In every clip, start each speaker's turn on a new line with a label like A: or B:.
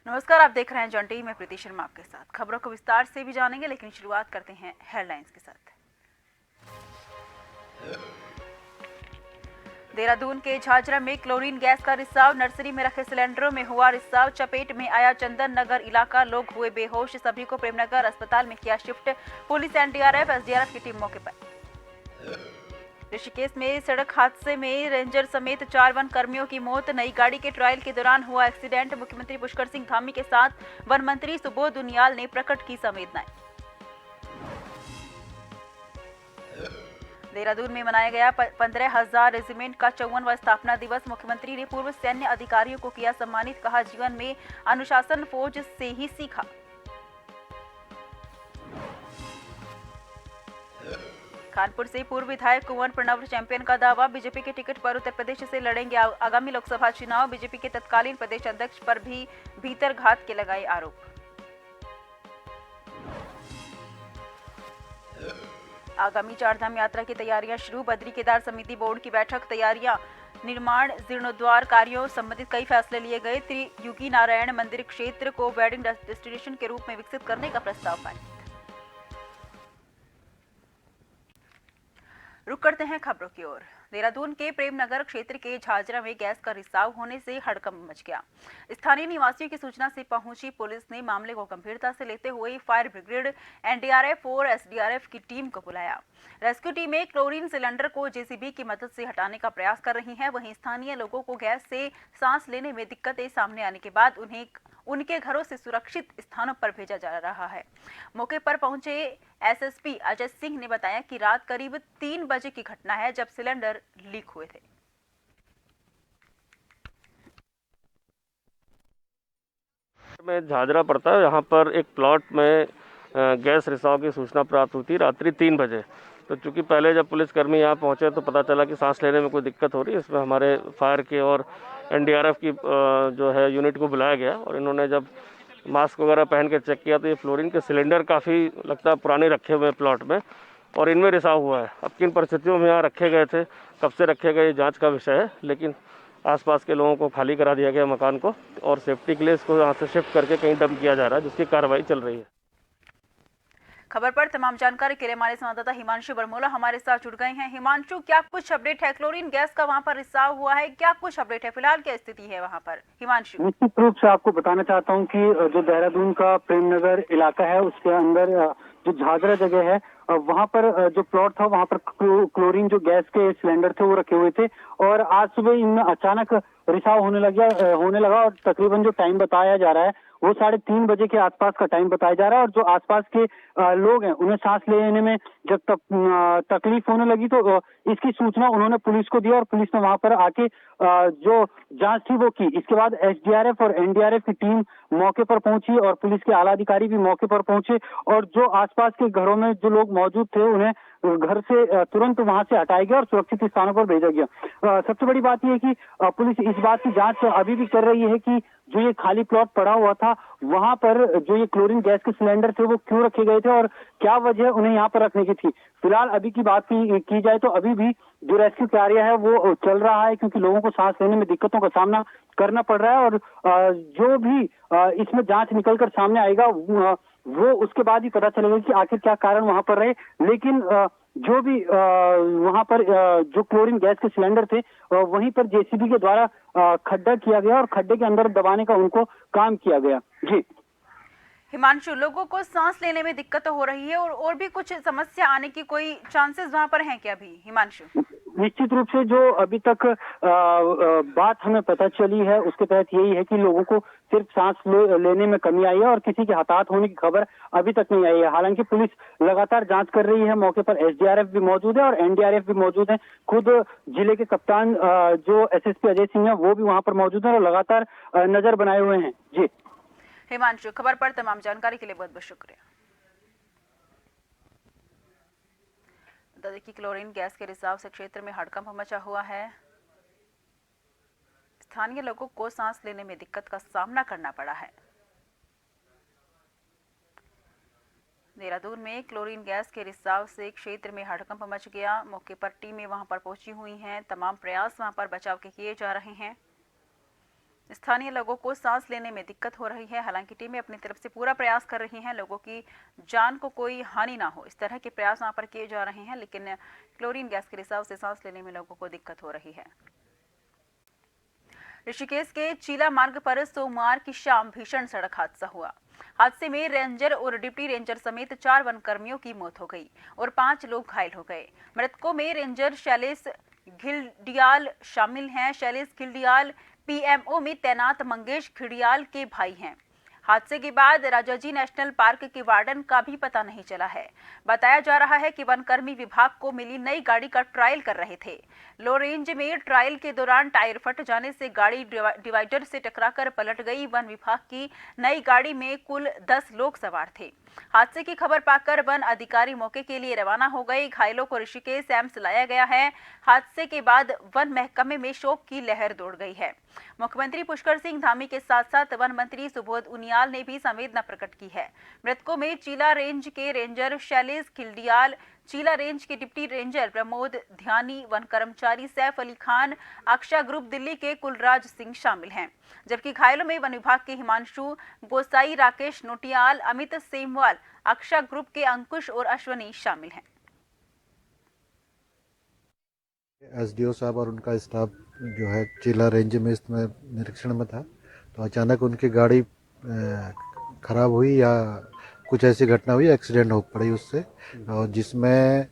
A: नमस्कार, आप देख रहे हैं जॉन टीवी में प्रीति शर्मा आपके साथ। खबरों को विस्तार से भी जानेंगे, लेकिन शुरुआत करते हैं हेडलाइंस के साथ। देहरादून के झाझरा में क्लोरीन गैस का रिसाव, नर्सरी में रखे सिलेंडरों में हुआ रिसाव, चपेट में आया चंदन नगर इलाका, लोग हुए बेहोश, सभी को प्रेमनगर अस्पताल में किया शिफ्ट। पुलिस, एनडीआरएफ, एसडीआरएफ की टीम मौके पर। ऋषिकेश में सड़क हादसे में रेंजर समेत 4 वन कर्मियों की मौत, नई गाड़ी के ट्रायल के दौरान हुआ एक्सीडेंट। मुख्यमंत्री पुष्कर सिंह धामी के साथ वन मंत्री सुबोध उनियाल ने प्रकट की संवेदनाएं। देहरादून में मनाया गया 15,000 रेजिमेंट का 54वां स्थापना दिवस। मुख्यमंत्री ने पूर्व सैन्य अधिकारियों को किया सम्मानित, कहा जीवन में अनुशासन फौज से ही सीखा। कानपुर से पूर्व विधायक कुंवर प्रणव चैंपियन का दावा, बीजेपी के टिकट पर उत्तर प्रदेश से लड़ेंगे आगामी लोकसभा चुनाव। बीजेपी के तत्कालीन प्रदेश अध्यक्ष पर भी भीतरघात के लगाए आरोप। आगामी चारधाम यात्रा की तैयारियां शुरू, बद्री केदार समिति बोर्ड की बैठक, तैयारियां, निर्माण जीर्णोद्वार कार्यों संबंधित कई फैसले लिए गए। त्रियुगी नारायण मंदिर क्षेत्र को वेडिंग डेस्टिनेशन के रूप में विकसित करने का प्रस्ताव पारित। रुक करते हैं खबरों की ओर। देहरादून के प्रेमनगर क्षेत्र के झाझरा में गैस का रिसाव होने से हड़कंप मच गया। स्थानीय निवासियों की सूचना से पहुंची पुलिस ने मामले को गंभीरता से लेते हुए फायर ब्रिगेड, एनडीआरएफ और एसडीआरएफ की टीम को बुलाया। रेस्क्यू टीमें क्लोरीन सिलेंडर को जेसीबी की मदद से हटाने का प्रयास कर रही हैं। वहीं स्थानीय लोगों को गैस से सांस लेने में दिक्कतें सामने आने के बाद उन्हें उनके घरों से सुरक्षित स्थानों पर भेजा जा रहा है। मौके पर पहुंचे एसएसपी अजय सिंह ने बताया कि रात करीब 3 बजे की घटना है, जब सिलेंडर लीक हुए थे।
B: में झाझरा पड़ता है, यहाँ पर एक प्लॉट में गैस रिसाव की सूचना प्राप्त हुई थी रात्रि 3 बजे। तो चूंकि पहले जब पुलिसकर्मी यहाँ पहुंचे तो पता चला कि सांस लेने में कोई दिक्कत हो रही है। इसमें हमारे फायर के और एनडीआरएफ की जो है यूनिट को बुलाया गया और इन्होंने जब मास्क वगैरह पहन के चेक किया तो ये फ्लोरीन के सिलेंडर काफ़ी लगता है पुराने रखे हुए हैं प्लॉट में और इनमें रिसाव हुआ है। अब किन परिस्थितियों में यहाँ रखे गए थे, कब से रखे गए, जांच का विषय है, लेकिन आसपास के लोगों को खाली करा दिया गया मकान को और सेफ्टी के लिए इसको यहाँ से शिफ्ट करके कहीं डंप किया जा रहा है, जिसकी कार्रवाई चल रही है।
A: खबर पर तमाम जानकारी के लिए हमारे संवाददाता हिमांशु बरमोला हमारे साथ जुड़ गए हैं। हिमांशु, क्या कुछ अपडेट है? क्लोरीन गैस का वहां पर रिसाव हुआ है, क्या कुछ अपडेट है? फिलहाल क्या स्थिति है वहां पर? हिमांशु,
C: निश्चित रूप से आपको बताना चाहता हूं कि जो देहरादून का प्रेमनगर इलाका है उसके अंदर जो झाझरा जगह है वहां पर जो प्लॉट था वहां पर क्लोरीन जो गैस के सिलेंडर थे वो रखे हुए थे और आज सुबह इनमें अचानक रिसाव होने लगा और तकरीबन जो टाइम बताया जा रहा है वो 3:30 बजे के आसपास का टाइम बताया जा रहा है और जो आसपास के लोग हैं उन्हें सांस लेने में जब तकलीफ होने लगी तो इसकी सूचना उन्होंने पुलिस को दी और पुलिस ने वहां पर आके जो जांच थी वो की। इसके बाद एसडीआरएफ और एनडीआरएफ की टीम मौके पर पहुंची और पुलिस के आला अधिकारी भी मौके पर पहुंचे और जो आसपास के घरों में जो लोग मौजूद थे उन्हें घर से तुरंत वहां से हटाया गया और सुरक्षित स्थानों पर भेजा गया। सबसे बड़ी बात यह है कि पुलिस इस बात की जांच अभी भी कर रही है कि जो ये खाली प्लॉट पड़ा हुआ था वहां पर जो ये क्लोरीन गैस के सिलेंडर थे वो क्यों रखे गए थे और क्या वजह उन्हें यहाँ पर रखने की थी। फिलहाल अभी की बात की जाए तो अभी भी जो रेस्क्यू कार्य है वो चल रहा है क्योंकि लोगों को सांस लेने में दिक्कतों का सामना करना पड़ रहा है और जो भी इसमें जांच निकलकर सामने आएगा वो उसके बाद ही पता चलेगा कि आखिर क्या कारण वहां पर रहे। लेकिन जो भी वहां पर जो क्लोरीन गैस के सिलेंडर थे वहीं पर जेसीबी के द्वारा खड्डा किया गया और खड्डे के अंदर दबाने का उनको काम किया गया। जी
A: हिमांशु, लोगों को सांस लेने में दिक्कत हो रही है और भी कुछ समस्या आने की कोई चांसेस वहां पर हैं क्या भी? हिमांशु,
C: निश्चित रूप से जो अभी तक बात हमें पता चली है उसके तहत यही है कि लोगों को सिर्फ सांस लेने में कमी आई है और किसी के हताहत होने की खबर अभी तक नहीं आई है। हालांकि पुलिस लगातार जांच कर रही है, मौके पर एसडीआरएफ भी मौजूद है और एनडीआरएफ भी मौजूद है। खुद जिले के कप्तान जो एसएसपी अजय सिंह है वो भी वहां पर मौजूद है और लगातार नजर बनाए हुए हैं। जी
A: हिमांशु, खबर पर तमाम जानकारी के लिए बहुत बहुत शुक्रिया। बता दें कि क्लोरीन गैस के रिसाव से क्षेत्र में हड़कंप मचा हुआ है। स्थानीय लोगों को सांस लेने में दिक्कत का सामना करना पड़ा है। देहरादून में क्लोरीन गैस के रिसाव से क्षेत्र में हड़कंप मच गया। मौके पर टीमें वहां पर पहुंची हुई हैं। तमाम प्रयास वहां पर बचाव के किए जा रहे हैं। स्थानीय लोगों को सांस लेने में दिक्कत हो रही है। हालांकि टीमें अपनी तरफ से पूरा प्रयास कर रही हैं, लोगों की जान को कोई हानि ना हो, इस तरह के प्रयास वहां पर किए जा रहे हैं। लेकिन क्लोरीन गैस के रिसाव से सांस लेने में लोगों को दिक्कत हो रही है। ऋषिकेश के चीला मार्ग पर सोमवार की शाम भीषण सड़क हादसा हुआ। हादसे में रेंजर और डिप्टी रेंजर समेत 4 वनकर्मियों की मौत हो गई और 5 लोग घायल हो गए। मृतकों में रेंजर शैलेश घिल्डियाल शामिल हैं। शैलेश घिल्डियाल पीएमओ में तैनात मंगेश घिल्डियाल के भाई हैं। हादसे के बाद राजाजी नेशनल पार्क के वार्डन का भी पता नहीं चला है। बताया जा रहा है कि वनकर्मी विभाग को मिली नई गाड़ी का ट्रायल कर रहे थे। लो रेंज में ट्रायल के दौरान टायर फट जाने से गाड़ी डिवाइडर से टकराकर पलट गई। वन विभाग की नई गाड़ी में कुल 10 लोग सवार थे। हादसे की खबर पाकर वन अधिकारी मौके के लिए रवाना हो गए। घायलों को ऋषिकेश एम्स लाया गया है। हादसे के बाद वन महकमे में शोक की लहर दौड़ गई है। मुख्यमंत्री पुष्कर सिंह धामी के साथ साथ वन मंत्री सुबोध उनियाल ने भी संवेदना प्रकट की है। मृतकों में चीला रेंज के रेंजर शैलेश खिल्डियाल, चीला रेंज के डिप्टी रेंजर प्रमोद ध्यानी, वन कर्मचारी सैफ अली खान, अक्षा ग्रुप दिल्ली के कुलराज सिंह शामिल हैं। जबकि घायलों में वन विभाग के हिमांशु गोसाई, राकेश नोटियाल, अमित सेमवाल, अक्षा ग्रुप के अंकुश और अश्वनी शामिल हैं।
D: एसडीओ साहब और उनका स्टाफ जो है चीला रेंज में इसमें निरीक्षण में था, तो अचानक उनकी गाड़ी खराब हुई या कुछ ऐसी घटना हुई, एक्सीडेंट हो पड़ी उससे, और जिसमें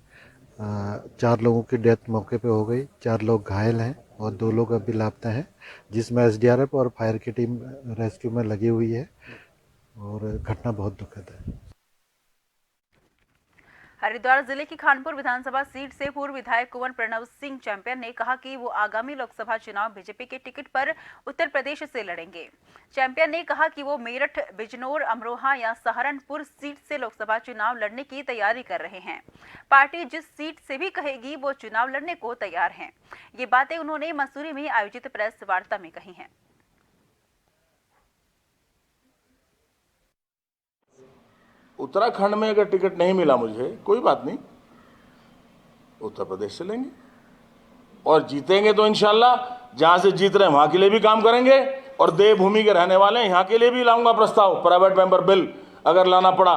D: 4 लोगों की डेथ मौके पे हो गई। 4 लोग घायल हैं और 2 लोग अभी लापता हैं, जिसमें एसडीआरएफ और फायर की टीम रेस्क्यू में लगी हुई है और घटना बहुत दुखद है।
A: हरिद्वार जिले की खानपुर विधानसभा सीट से पूर्व विधायक कुंवर प्रणव सिंह चैंपियन ने कहा कि वो आगामी लोकसभा चुनाव बीजेपी के टिकट पर उत्तर प्रदेश से लड़ेंगे। चैंपियन ने कहा कि वो मेरठ, बिजनौर, अमरोहा या सहारनपुर सीट से लोकसभा चुनाव लड़ने की तैयारी कर रहे हैं। पार्टी जिस सीट से भी कहेगी वो चुनाव लड़ने को तैयार है। ये बातें उन्होंने मसूरी में आयोजित प्रेस वार्ता में कही हैं।
E: उत्तराखंड में अगर टिकट नहीं मिला मुझे, कोई बात नहीं, उत्तर प्रदेश से लेंगे और जीतेंगे तो इंशाल्लाह जहां से जीत रहे हैं वहां के लिए भी काम करेंगे। और देवभूमि के रहने वाले यहाँ के लिए भी लाऊंगा प्रस्ताव, प्राइवेट मेंबर बिल अगर लाना पड़ा,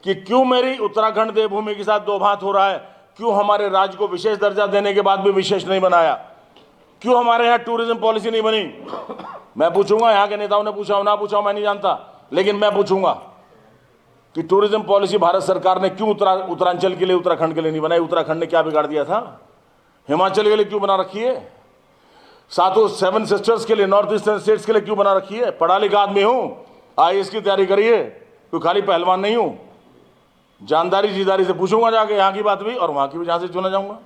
E: कि क्यों मेरी उत्तराखंड देवभूमि के साथ दो भात हो रहा है, क्यों हमारे राज्य को विशेष दर्जा देने के बाद भी विशेष नहीं बनाया, क्यों हमारे यहाँ टूरिज्म पॉलिसी नहीं बनी। मैं पूछूंगा, यहाँ के नेताओं ने पूछा हो ना पूछा हो मैं नहीं जानता, लेकिन मैं पूछूंगा कि टूरिज्म पॉलिसी भारत सरकार ने क्यों उत्तरांचल के लिए, उत्तराखंड के लिए नहीं बनाई। उत्तराखंड ने क्या बिगाड़ दिया था? हिमाचल के लिए क्यों बना रखी है? सातों 7 सिस्टर्स के लिए, नॉर्थ ईस्टर्न स्टेट्स के लिए क्यों बना रखी है? पढ़ा लिखा आदमी हूं, आईएएस की तैयारी करिए, कोई खाली पहलवान नहीं हूं। जानदारी जीदारी से पूछूंगा जाके यहाँ की बात भी और वहां की भी, जहां से चुना जाऊंगा।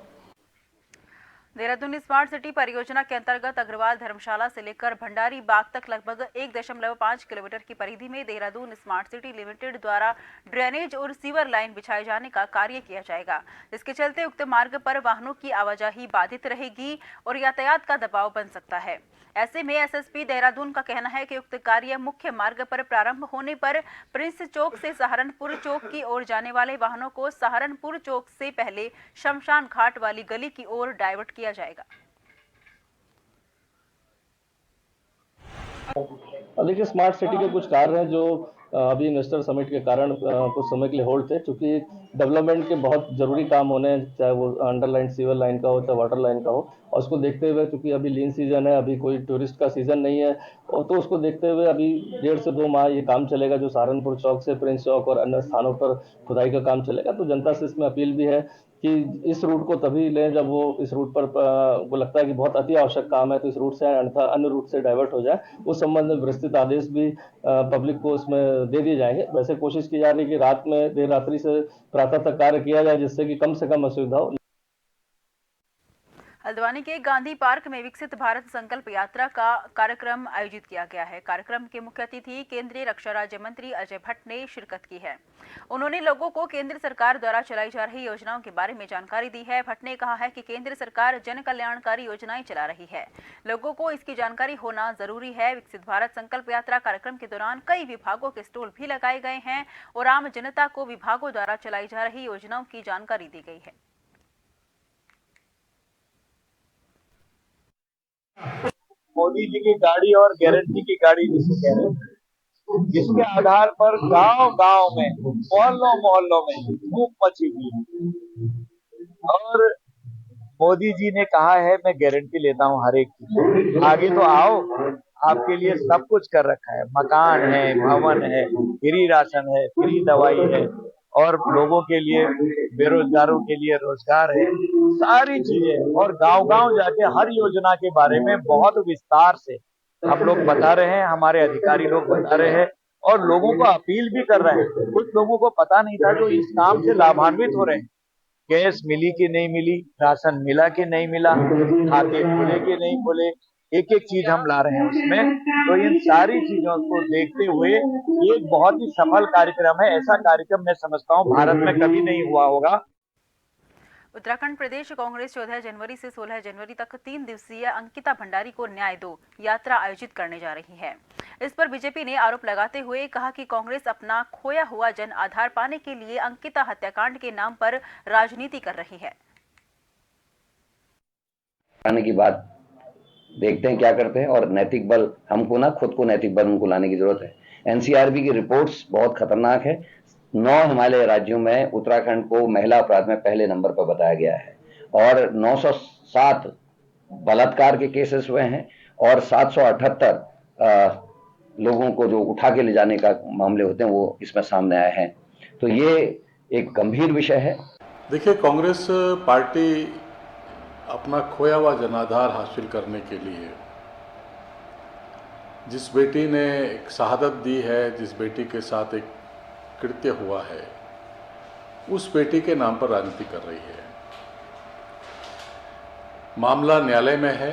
A: देहरादून स्मार्ट सिटी परियोजना के अंतर्गत अग्रवाल धर्मशाला से लेकर भंडारी बाग तक लगभग 1.5 किलोमीटर की परिधि में देहरादून स्मार्ट सिटी लिमिटेड द्वारा ड्रेनेज और सीवर लाइन बिछाए जाने का कार्य किया जाएगा, जिसके चलते उक्त मार्ग पर वाहनों की आवाजाही बाधित रहेगी और यातायात का दबाव बन सकता है। ऐसे में एसएसपी देहरादून का कहना है कि उक्त कार्य मुख्य मार्ग पर प्रारंभ होने पर प्रिंस चौक से सहारनपुर चौक की ओर जाने वाले वाहनों को सहारनपुर चौक से पहले शमशान घाट वाली गली की ओर डाइवर्ट किया जाएगा।
F: देखिए, स्मार्ट सिटी के कुछ कार्य हैं जो अभी इन्वेस्टर समिट के कारण कुछ समय के लिए होल्ड थे, क्योंकि डेवलपमेंट के बहुत जरूरी काम होने हैं, चाहे वो अंडरलाइन सीवर लाइन का हो चाहे वाटर लाइन का हो, और उसको देखते हुए क्योंकि अभी लीन सीजन है, अभी कोई टूरिस्ट का सीजन नहीं है, और तो उसको देखते हुए अभी 1.5 से 2 माह ये काम चलेगा, जो सहारनपुर चौक से प्रिंस चौक और अन्य स्थानों पर खुदाई का काम चलेगा। तो जनता से इसमें अपील भी है कि इस रूट को तभी लें जब वो इस रूट पर वो लगता है कि बहुत अति आवश्यक काम है, तो इस रूट से अन्यथा अन्य रूट से डाइवर्ट हो जाए। उस संबंध में विस्तृत आदेश भी पब्लिक को इसमें दे दिए जाएंगे। वैसे कोशिश की जा रही है कि रात में देर रात्रि से प्रातः तक कार्य किया जाए, जिससे कि कम से कम असुविधा हो।
A: हल्द्वानी के गांधी पार्क में विकसित भारत संकल्प यात्रा का कार्यक्रम आयोजित किया गया है। कार्यक्रम के मुख्य अतिथि केंद्रीय रक्षा राज्य मंत्री अजय भट्ट ने शिरकत की है। उन्होंने लोगों को केंद्र सरकार द्वारा चलाई जा रही योजनाओं के बारे में जानकारी दी है। भट्ट ने कहा है कि केंद्र सरकार जन कल्याणकारी योजनाएं चला रही है, लोगों को इसकी जानकारी होना जरूरी है। विकसित भारत संकल्प यात्रा कार्यक्रम के दौरान कई विभागों के स्टॉल भी लगाए गए हैं और आम जनता को विभागों द्वारा चलाई जा रही योजनाओं की जानकारी दी गई है।
G: मोदी जी की गाड़ी और गारंटी की गाड़ी जिसे कह रहे हैं, जिसके आधार पर गांव-गांव में, मोहल्लों में धूप मची हुई है। और मोदी जी ने कहा है मैं गारंटी लेता हूं हर एक चीज। आगे तो आओ, आपके लिए सब कुछ कर रखा है, मकान है, भवन है, फ्री राशन है, फ्री दवाई है और लोगों के लिए, बेरोजगारों के लिए रोजगार है, सारी चीजें। और गांव-गांव जाके हर योजना के बारे में बहुत विस्तार से हम लोग बता रहे हैं, हमारे अधिकारी लोग बता रहे हैं और लोगों को अपील भी कर रहे हैं। कुछ लोगों को पता नहीं था जो इस काम से लाभान्वित हो रहे हैं। गैस मिली कि नहीं मिली, राशन मिला कि नहीं मिला, खाते खुले कि नहीं खुले, एक एक चीज हम ला रहे हैं उसमें। तो इन सारी चीजों को देखते हुए ये एक बहुत ही सफल कार्यक्रम है। ऐसा कार्यक्रम मैं समझता हूँ भारत में कभी नहीं हुआ होगा।
A: उत्तराखंड प्रदेश कांग्रेस 14 जनवरी से 16 जनवरी तक 3 दिवसीय अंकिता भंडारी को न्याय दो यात्रा आयोजित करने जा रही है। इस पर बीजेपी ने आरोप लगाते हुए कहा कि कांग्रेस अपना खोया हुआ जन आधार पाने के लिए अंकिता हत्याकांड के नाम पर राजनीति कर रही है।
H: आने की बात देखते हैं क्या करते हैं और नैतिक बल हमको ना खुद को नैतिक बल उनको लाने की जरूरत है। एनसीआरबी की रिपोर्ट्स बहुत खतरनाक है। 9 हिमालय राज्यों में उत्तराखंड को महिला अपराध में पहले नंबर पर बताया गया है और 907 बलात्कार के केसेस हुए हैं और 778 लोगों को जो उठा के ले जाने का मामले होते हैं वो इसमें सामने आए हैं। तो ये एक गंभीर विषय है।
E: देखिए, कांग्रेस पार्टी अपना खोया हुआ जनाधार हासिल करने के लिए जिस बेटी ने एक शहादत दी है, जिस बेटी के साथ एक कृत्य हुआ है, उस बेटी के नाम पर राजनीति कर रही है। मामला न्यायालय में है।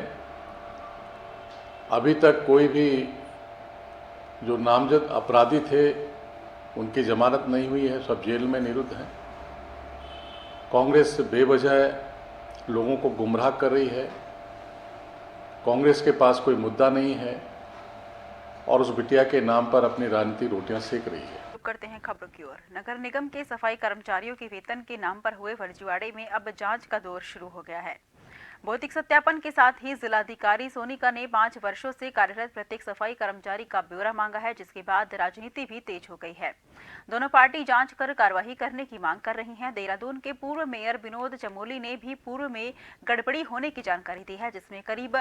E: अभी तक कोई भी जो नामजद अपराधी थे उनकी जमानत नहीं हुई है, सब जेल में निरुद्ध हैं। कांग्रेस बेवजह लोगों को गुमराह कर रही है। कांग्रेस के पास कोई मुद्दा नहीं है और उस बिटिया के नाम पर अपनी राजनीतिक रोटियां सेक रही है।
A: करते हैं खबरों की ओर। नगर निगम के सफाई कर्मचारियों के वेतन के नाम पर हुए फर्जीवाड़े में अब जांच का दौर शुरू हो गया है। भौतिक सत्यापन के साथ ही जिलाधिकारी सोनिका ने 5 वर्षों से कार्यरत प्रत्येक सफाई कर्मचारी का ब्यौरा मांगा है, जिसके बाद राजनीति भी तेज हो गई है। दोनों पार्टी जांच कर कार्रवाई करने की मांग कर रही हैं। देहरादून के पूर्व मेयर विनोद चमोली ने भी पूर्व में गड़बड़ी होने की जानकारी दी है, जिसमें करीब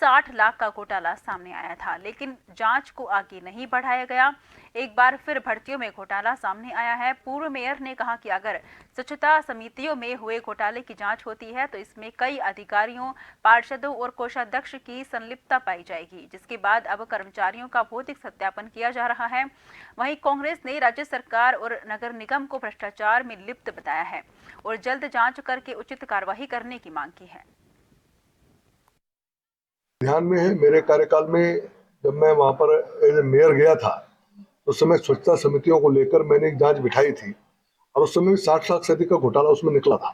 A: 60 लाख का घोटाला सामने आया था, लेकिन जांच को आगे नहीं बढ़ाया गया। एक बार फिर भर्तियों में घोटाला सामने आया है। पूर्व मेयर ने कहा कि अगर स्वच्छता समितियों में हुए घोटाले की जांच होती है तो इसमें कई अधिकारियों, पार्षदों और कोषाध्यक्ष की संलिप्तता पाई जाएगी, जिसके बाद अब कर्मचारियों का भौतिक सत्यापन किया जा रहा है। वहीं कांग्रेस ने राज्य सरकार और नगर निगम को भ्रष्टाचार में लिप्त बताया है और जल्द जांच करके उचित कार्रवाई करने की मांग की है।
I: ध्यान में है, मेरे कार्यकाल में जब मैं वहां पर एज ए मेयर गया था उस समय स्वच्छता समितियों को लेकर मैंने एक जांच बिठाई थी और उस समय 60 लाख से अधिक का घोटाला उसमें निकला था।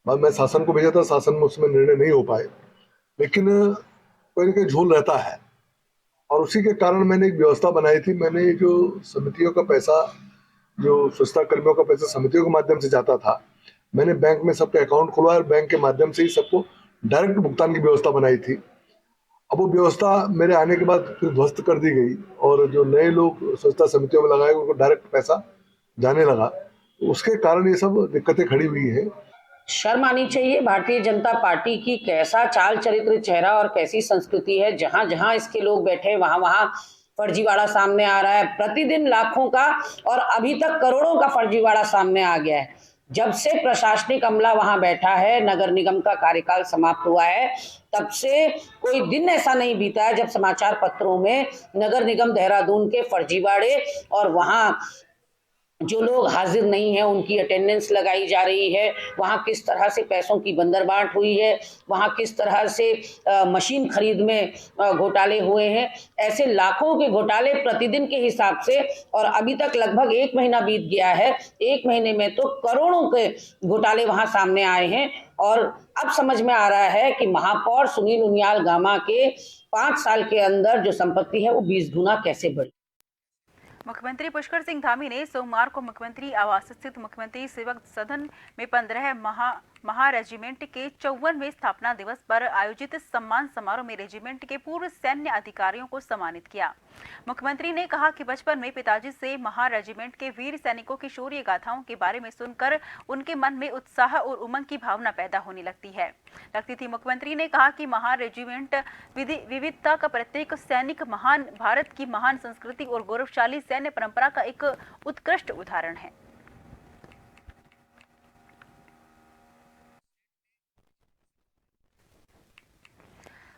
I: बाद मैं शासन को भेजा था, शासन में उसमें निर्णय नहीं हो पाए, लेकिन कोई ना कोई झोल रहता है और उसी के कारण मैंने एक व्यवस्था बनाई थी। मैंने जो समितियों का पैसा, जो स्वच्छता कर्मियों का पैसा समितियों के माध्यम से जाता था, मैंने बैंक में सबके अकाउंट खुलवाया और बैंक के माध्यम से ही सबको डायरेक्ट भुगतान की व्यवस्था बनाई थी। अब वो व्यवस्था मेरे आने के बाद फिर ध्वस्त कर दी गई और जो नए लोग स्वच्छता समितियों में लगाए उनको डायरेक्ट पैसा जाने लगा, उसके कारण ये सब दिक्कतें खड़ी हुई है।
J: शर्म आनी चाहिए भारतीय जनता पार्टी की। कैसा चाल चरित्र, चेहरा और कैसी संस्कृति है। जहां जहां इसके लोग बैठे वहां वहां फर्जीवाड़ा सामने आ रहा है। प्रतिदिन लाखों का और अभी तक करोड़ों का फर्जीवाड़ा सामने आ गया है। जब से प्रशासनिक अमला वहां बैठा है, नगर निगम का कार्यकाल समाप्त हुआ है, तब से कोई दिन ऐसा नहीं बीता है जब समाचार पत्रों में नगर निगम देहरादून के फर्जीवाड़े और वहां जो लोग हाजिर नहीं हैं उनकी अटेंडेंस लगाई जा रही है, वहाँ किस तरह से पैसों की बंदरबांट हुई है, वहाँ किस तरह से मशीन खरीद में घोटाले हुए हैं। ऐसे लाखों के घोटाले प्रतिदिन के हिसाब से, और अभी तक लगभग 1 महीना बीत गया है। 1 महीने में तो करोड़ों के घोटाले वहाँ सामने आए हैं। और अब समझ में आ रहा है कि महापौर सुनील उनियाल गामा के 5 साल के अंदर जो संपत्ति है वो 20 गुना कैसे बढ़ी।
A: मुख्यमंत्री पुष्कर सिंह धामी ने सोमवार को मुख्यमंत्री आवास स्थित मुख्यमंत्री सेवक सदन में 15 महा रेजिमेंट के 54वें स्थापना दिवस पर आयोजित सम्मान समारोह में रेजिमेंट के पूर्व सैन्य अधिकारियों को सम्मानित किया। मुख्यमंत्री ने कहा कि बचपन में पिताजी से महा रेजिमेंट के वीर सैनिकों की शौर्य गाथाओं के बारे में सुनकर उनके मन में उत्साह और उमंग की भावना पैदा होने लगती थी। मुख्यमंत्री ने कहा कि महा रेजिमेंट विविधता का प्रत्येक सैनिक महान भारत की महान संस्कृति और गौरवशाली सैन्य परंपरा का एक उत्कृष्ट उदाहरण है।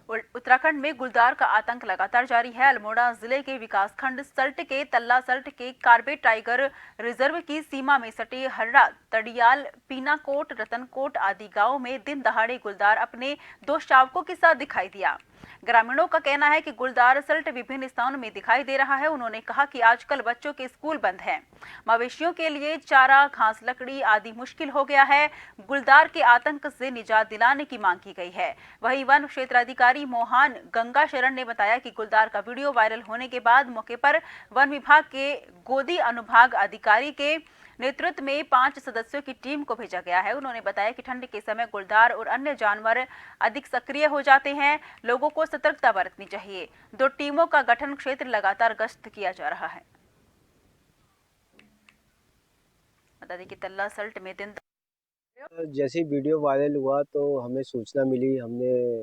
A: उत्तराखंड में गुलदार का आतंक लगातार जारी है। अल्मोड़ा जिले के विकासखंड सल्ट के तल्ला सल्ट के कार्बेट टाइगर रिजर्व की सीमा में सटे हर्रा, तड़ियाल, पीनाकोट, रतनकोट आदि गांवों में दिन दहाड़े गुलदार अपने 2 शावकों के साथ दिखाई दिया। ग्रामीणों का कहना है कि गुलदार सल्ट विभिन्न स्थानों में दिखाई दे रहा है। उन्होंने कहा कि आजकल बच्चों के स्कूल बंद हैं, मवेशियों के लिए चारा, घास, लकड़ी आदि मुश्किल हो गया है। गुलदार के आतंक से निजात दिलाने की मांग की गई है। वहीं वन क्षेत्राधिकारी मोहन गंगा शरण ने बताया कि गुलदार का वीडियो वायरल होने के बाद मौके पर वन विभाग के गोदी अनुभाग अधिकारी के नेतृत्व में 5 सदस्यों की टीम को भेजा गया है। उन्होंने बताया कि ठंड के समय गुलदार और अन्य जानवर अधिक सक्रिय हो जाते हैं, लोगों को सतर्कता बरतनी चाहिए। 2 टीमों का गठन, क्षेत्र लगातार गश्त किया जा रहा है। बता दें कि तल्ला सल्ट में दिन
K: जैसे ही वीडियो वायरल हुआ तो हमें सूचना मिली, हमने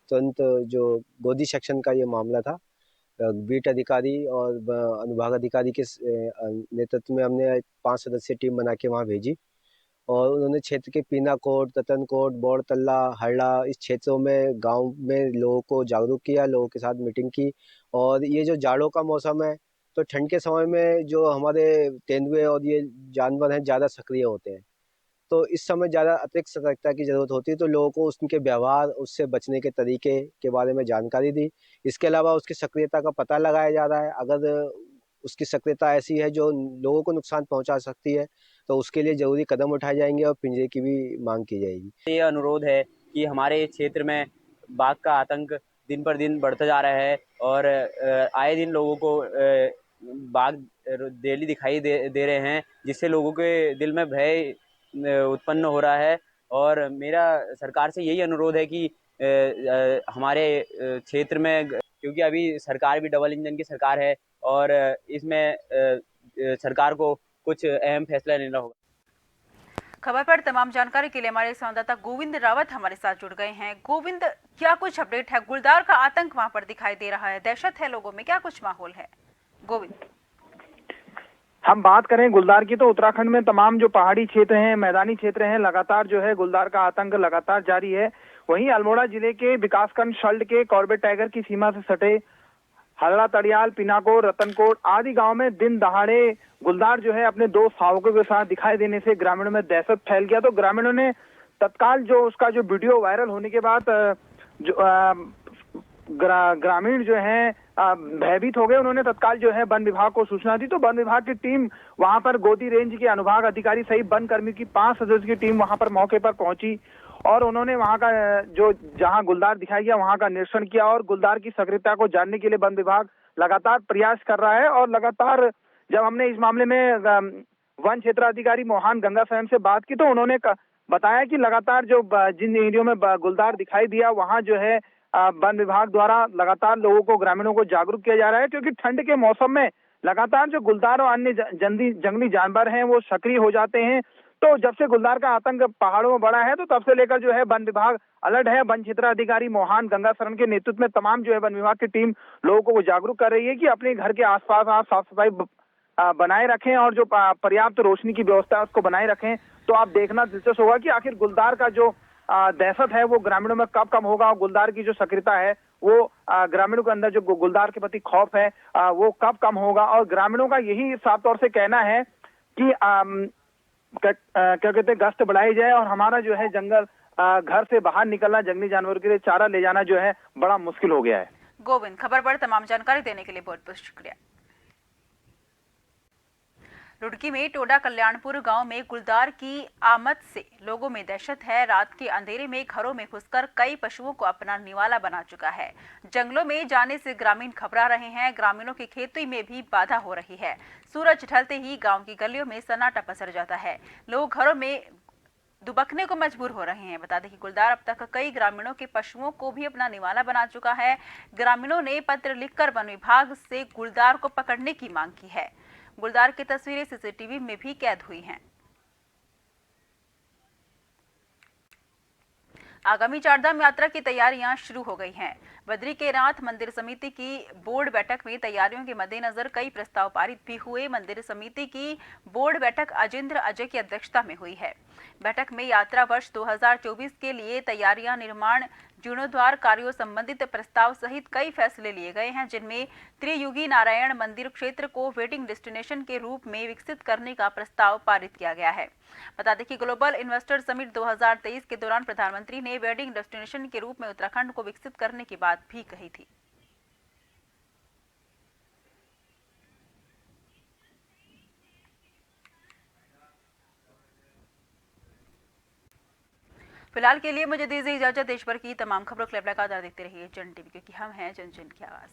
K: तुरंत जो गोदी सेक्शन का ये मामला था, बीट अधिकारी और अनुभाग अधिकारी के नेतृत्व में हमने 5 सदस्यीय टीम बना के वहाँ भेजी और उन्होंने क्षेत्र के पीनाकोट, रतनकोट, बोड़तल्ला, हरड़ा इस क्षेत्रों में गांव में लोगों को जागरूक किया, लोगों के साथ मीटिंग की। और ये जो जाड़ों का मौसम है तो ठंड के समय में जो हमारे तेंदुए और ये जानवर हैं ज़्यादा सक्रिय होते हैं, तो इस समय ज़्यादा अतिरिक्त सतर्कता की ज़रूरत होती है। तो लोगों को उनके व्यवहार, उससे बचने के तरीके के बारे में जानकारी दी। इसके अलावा उसकी सक्रियता का पता लगाया जा रहा है। अगर उसकी सक्रियता ऐसी है जो लोगों को नुकसान पहुंचा सकती है तो उसके लिए ज़रूरी कदम उठाए जाएंगे और पिंजरे की भी मांग की जाएगी।
L: ये अनुरोध है कि हमारे क्षेत्र में बाघ का आतंक दिन पर दिन बढ़ता जा रहा है और आए दिन लोगों को बाघ डेली दिखाई दे रहे हैं, जिससे लोगों के दिल में भय उत्पन्न हो रहा है। और मेरा सरकार से यही अनुरोध है कि हमारे क्षेत्र में, क्योंकि अभी सरकार भी डबल इंजन की सरकार है और इसमें सरकार को कुछ अहम फैसला लेना होगा।
A: खबर पर तमाम जानकारी के लिए हमारे संवाददाता गोविंद रावत हमारे साथ जुड़ गए हैं। गोविंद, क्या कुछ अपडेट है? गुलदार का आतंक वहां पर दिखाई दे रहा है, दहशत है लोगों में, क्या कुछ माहौल है? गोविंद,
M: हम बात करें गुलदार की तो उत्तराखंड में तमाम जो पहाड़ी क्षेत्र हैं, मैदानी क्षेत्र हैं, लगातार जो है गुलदार का आतंक लगातार जारी है। वहीं अल्मोड़ा जिले के विकासखंड शल्ट के कॉर्बेट टाइगर की सीमा से सटे हल्ला, तड़ियाल, पिनाकोट, रतनकोट आदि गांव में दिन दहाड़े गुलदार जो है अपने 2 शावकों के साथ दिखाई देने से ग्रामीणों में दहशत फैल गया। तो ग्रामीणों ने तत्काल जो उसका जो वीडियो वायरल होने के बाद जो ग्रामीण जो है भयभीत हो गए। उन्होंने तत्काल जो है वन विभाग को सूचना दी, तो वन विभाग की टीम वहां पर गोदी रेंज के अनुभाग अधिकारी सहित वन कर्मी की 5 सदस्यों की टीम वहां पर मौके पर पहुंची और उन्होंने वहां का जो जहां गुलदार दिखाई दिया वहां का निरीक्षण किया और गुलदार की सक्रियता को जानने के लिए वन विभाग लगातार प्रयास कर रहा है। और लगातार जब हमने इस मामले में वन क्षेत्राधिकारी मोहन गंगा शरण से बात की तो उन्होंने बताया कि लगातार जो जिन एरियो में गुलदार दिखाई दिया वहां जो है वन विभाग द्वारा लगातार लोगों को, ग्रामीणों को जागरूक किया जा रहा है, क्योंकि ठंड के मौसम में लगातार जो गुलदार और अन्य जंगली जानवर हैं वो सक्रिय हो जाते हैं। तो जब से गुलदार का आतंक पहाड़ों में बढ़ा है तो तब से लेकर जो है वन विभाग अलर्ट है। वन क्षेत्राधिकारी मोहन गंगा शरण के नेतृत्व में तमाम जो है वन विभाग की टीम लोगों को जागरूक कर रही है कि अपने घर के आसपास आप साफ सफाई बनाए रखें और जो पर्याप्त रोशनी की व्यवस्था है उसको बनाए रखें। तो आप देखना दिलचस्प होगा कि आखिर गुलदार का जो दहशत है वो ग्रामीणों में कब कम होगा और गुलदार की जो सक्रियता है वो ग्रामीणों के अंदर जो गुलदार के प्रति खौफ है वो कब कम होगा। और ग्रामीणों का यही साफ तौर से कहना है कि क्या कहते हैं गश्त बढ़ाई जाए और हमारा जो है जंगल घर से बाहर निकलना, जंगली जानवर के लिए चारा ले जाना जो है बड़ा मुश्किल हो गया है।
A: गोविंद, खबर पर तमाम जानकारी देने के लिए बहुत बहुत शुक्रिया। रुड़की में टोडा कल्याणपुर गांव में गुलदार की आमद से लोगों में दहशत है। रात के अंधेरे में घरों में घुसकर कई पशुओं को अपना निवाला बना चुका है। जंगलों में जाने से ग्रामीण घबरा रहे हैं। ग्रामीणों की खेती में भी बाधा हो रही है। सूरज ढलते ही गांव की गलियों में सन्नाटा पसर जाता है। लोग घरों में दुबकने को मजबूर हो रहे हैं। बता दें कि गुलदार अब तक कई ग्रामीणों के पशुओं को भी अपना निवाला बना चुका है। ग्रामीणों ने पत्र लिखकर वन विभाग से गुलदार को पकड़ने की मांग की है। गुलदार की तस्वीरें सीसीटीवी में भी कैद हुई हैं। आगामी चारधाम यात्रा की तैयारियां शुरू हो गई हैं। बद्री के नाथ मंदिर समिति की बोर्ड बैठक में तैयारियों के मद्देनजर कई प्रस्ताव पारित भी हुए। मंदिर समिति की बोर्ड बैठक अजेंद्र अजय की अध्यक्षता में हुई है। बैठक में यात्रा वर्ष 2024 के लिए तैयारियां, निर्माण, जीर्णोद्धार कार्यों संबंधित प्रस्ताव सहित कई फैसले लिए गए हैं, जिनमें त्रियुगी नारायण मंदिर क्षेत्र को वेडिंग डेस्टिनेशन के रूप में विकसित करने का प्रस्ताव पारित किया गया है। बता दें कि ग्लोबल इन्वेस्टर समिट 2023 के दौरान प्रधानमंत्री ने वेडिंग डेस्टिनेशन के रूप में उत्तराखंड को विकसित करने की बात भी कही थी। फिलहाल के लिए मुझे दीजिए इजाजत। देश भर की तमाम खबरों के लिए लगातार देखते रहिए जन टीवी, क्योंकि हम हैं जन जन की आवाज।